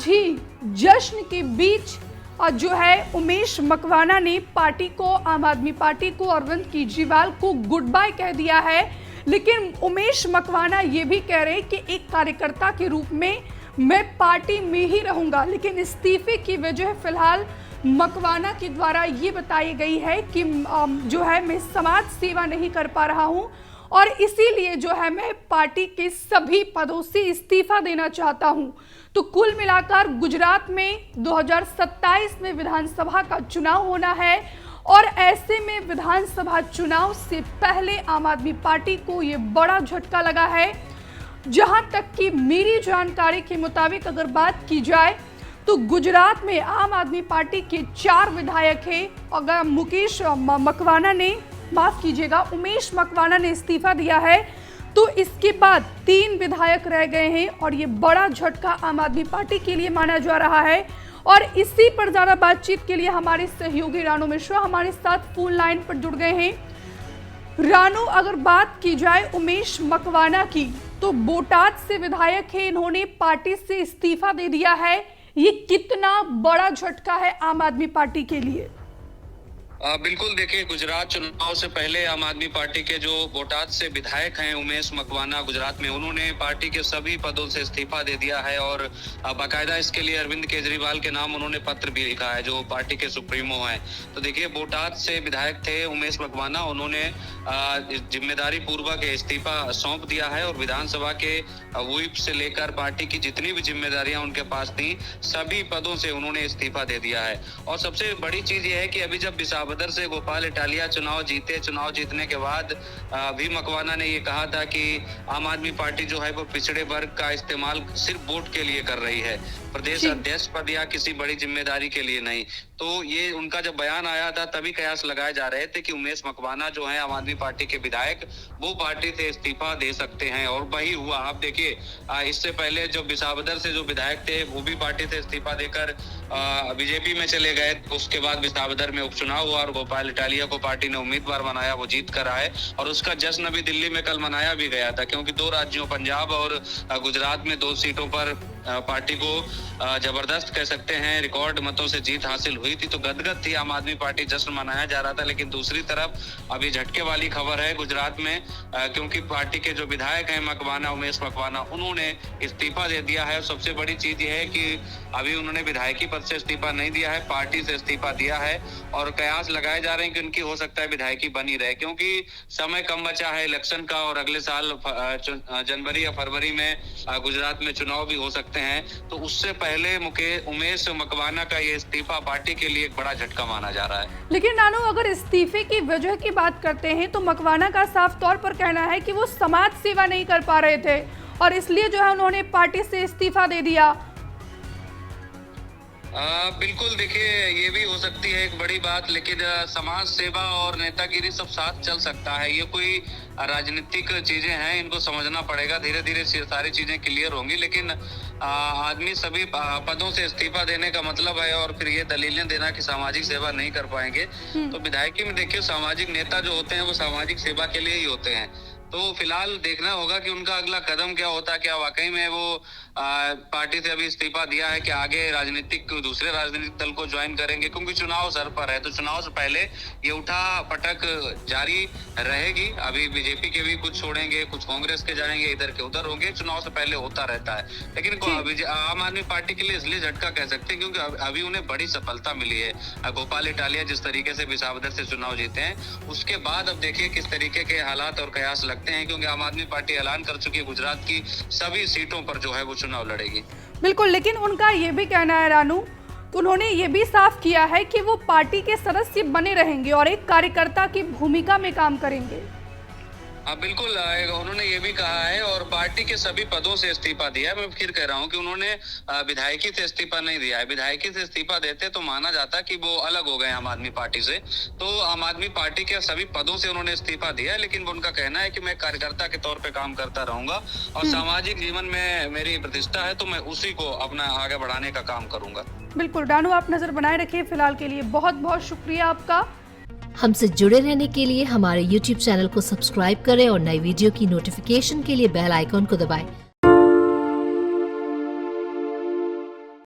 आज ही जश्न के बीच जो है उमेश मकवाना ने पार्टी को, आम आदमी पार्टी को, अरविंद केजरीवाल को गुड बाय कह दिया है। लेकिन उमेश मकवाना ये भी कह रहे हैं कि एक कार्यकर्ता के रूप में मैं पार्टी में ही रहूंगा। लेकिन इस्तीफे की वजह फिलहाल मकवाना के द्वारा ये बताई गई है कि जो है मैं समाज सेवा नहीं कर पा रहा हूं और इसीलिए जो है मैं पार्टी के सभी पदों से इस्तीफा देना चाहता हूं। तो कुल मिलाकर गुजरात में 2027 में विधानसभा का चुनाव होना है और ऐसे में विधानसभा चुनाव से पहले आम आदमी पार्टी को ये बड़ा झटका लगा है। जहां तक कि मेरी जानकारी के मुताबिक अगर बात की जाए तो गुजरात में आम आदमी पार्टी के 4 विधायक हैं। अगर मुकेश मकवाना ने, माफ कीजिएगा, उमेश मकवाना ने इस्तीफा दिया है तो इसके बाद 3 विधायक रह गए हैं और ये बड़ा झटका आम आदमी पार्टी के लिए माना जा रहा है। और इसी पर ज्यादा बातचीत के लिए हमारे सहयोगी रानू मिश्रा हमारे साथ फोन लाइन पर जुड़ गए हैं। रानू, अगर बात की जाए उमेश मकवाना की तो बोटाद से विधायक है, इन्होंने पार्टी से इस्तीफा दे दिया है। ये कितना बड़ा झटका है आम आदमी पार्टी के लिए? बिल्कुल, देखिए, गुजरात चुनाव से पहले आम आदमी पार्टी के जो बोटाद से विधायक हैं उमेश मकवाना गुजरात में, उन्होंने पार्टी के सभी पदों से इस्तीफा दे दिया है और बाकायदा इसके लिए अरविंद केजरीवाल के नाम उन्होंने पत्र भी लिखा है जो पार्टी के सुप्रीमो हैं। तो देखिए, बोटाद से विधायक थे उमेश मकवाना, उन्होंने जिम्मेदारी पूर्वक इस्तीफा सौंप दिया है और विधानसभा के व्हिप से लेकर पार्टी की जितनी भी जिम्मेदारियां उनके पास थी सभी पदों से उन्होंने इस्तीफा दे दिया है। और सबसे बड़ी चीज ये है कि अभी जब विसावदर से गोपाल इटालिया चुनाव जीतने के बाद भी मकवाना ने ये कहा था कि आम आदमी पार्टी जो है वो पिछड़े वर्ग का इस्तेमाल सिर्फ वोट के लिए कर रही है, प्रदेश अध्यक्ष पद या किसी बड़ी जिम्मेदारी के लिए नहीं। तो ये उनका जब बयान आया था तभी कयास लगाए जा रहे थे कि उमेश मकवाना जो है आम आदमी पार्टी के विधायक, वो पार्टी से इस्तीफा दे सकते हैं और वही हुआ। आप देखिए, इससे पहले जो विसावदर से जो विधायक थे वो भी पार्टी से इस्तीफा देकर बीजेपी में चले गए। उसके बाद विसावदर में उपचुनाव हुआ और गोपाल इटालिया को पार्टी ने उम्मीदवार बनाया, वो जीत कर आए और उसका जश्न अभी दिल्ली में कल मनाया भी गया था क्योंकि 2 राज्यों पंजाब और गुजरात में 2 सीटों पर पार्टी को जबरदस्त कह सकते हैं रिकॉर्ड मतों से जीत हासिल हुई थी। तो गदगद थी आम आदमी पार्टी, जश्न मनाया जा रहा था। लेकिन दूसरी तरफ अभी झटके वाली खबर है गुजरात में क्योंकि पार्टी के जो विधायक हैं मकवाना, उमेश मकवाना, उन्होंने इस्तीफा दे दिया है। और सबसे बड़ी चीज ये है कि अभी उन्होंने विधायकी पद से इस्तीफा नहीं दिया है, पार्टी से इस्तीफा दिया है और कयास लगाए जा रहे हैं कि उनकी हो सकता है विधायकी बनी रहे क्योंकि समय कम बचा है इलेक्शन का और अगले साल जनवरी या फरवरी में गुजरात में चुनाव भी हो सकते हैं। तो उससे पहले उमेश मकवाना का ये इस्तीफा पार्टी के लिए एक बड़ा झटका माना जा रहा है। लेकिन नानू, अगर इस्तीफे की वजह की बात करते हैं तो मकवाना का साफ तौर पर कहना है कि वो समाज सेवा नहीं कर पा रहे थे और इसलिए जो है उन्होंने पार्टी से इस्तीफा दे दिया। बिल्कुल, देखिए, ये भी हो सकती है एक बड़ी बात, लेकिन समाज सेवा और नेतागिरी सब साथ चल सकता है। ये कोई राजनीतिक चीजें हैं, इनको समझना पड़ेगा, धीरे धीरे सारी चीजें क्लियर होंगी। लेकिन आदमी सभी पदों से इस्तीफा देने का मतलब है और फिर ये दलीलें देना कि सामाजिक सेवा नहीं कर पाएंगे। तो विधायकी में देखिए, सामाजिक नेता जो होते हैं वो सामाजिक सेवा के लिए ही होते हैं। तो फिलहाल देखना होगा कि उनका अगला कदम क्या होता है। क्या वाकई में वो पार्टी से अभी इस्तीफा दिया है कि आगे दूसरे राजनीतिक दल को ज्वाइन करेंगे क्योंकि चुनाव सर पर है। तो चुनाव से पहले ये उठा पटक जारी रहेगी। अभी बीजेपी के भी कुछ छोड़ेंगे, कुछ कांग्रेस के जाएंगे, इधर के उधर होंगे, चुनाव से पहले होता रहता है। लेकिन आम आदमी पार्टी के लिए इसलिए झटका कह सकते हैं क्योंकि अभी उन्हें बड़ी सफलता मिली है। गोपाल इटालिया जिस तरीके से विसावदर से चुनाव जीते हैं उसके बाद अब देखिए किस तरीके के हालात और कयास लगते हैं क्योंकि आम आदमी पार्टी ऐलान कर चुकी है गुजरात की सभी सीटों पर जो है वो चुनाव लड़ेगी। बिल्कुल, लेकिन उनका ये भी कहना है रानू, उन्होंने ये भी साफ किया है कि वो पार्टी के सदस्य बने रहेंगे और एक कार्यकर्ता की भूमिका में काम करेंगे। हाँ बिल्कुल, उन्होंने ये भी कहा है और पार्टी के सभी पदों से इस्तीफा दिया है। मैं फिर कह रहा हूँ कि उन्होंने विधायकी से इस्तीफा नहीं दिया है। विधायकी से इस्तीफा देते तो माना जाता कि वो अलग हो गए आम आदमी पार्टी से। तो आम आदमी पार्टी के सभी पदों से उन्होंने इस्तीफा दिया है, लेकिन उनका कहना है कि मैं कार्यकर्ता के तौर पे काम करता रहूंगा और सामाजिक जीवन में मेरी प्रतिष्ठा है तो मैं उसी को अपना आगे बढ़ाने का काम करूंगा। बिल्कुल रानू, आप नजर बनाए रखिए। फिलहाल के लिए बहुत बहुत शुक्रिया आपका। हमसे जुड़े रहने के लिए हमारे YouTube चैनल को सब्सक्राइब करें और नई वीडियो की नोटिफिकेशन के लिए बेल आइकॉन को दबाएं।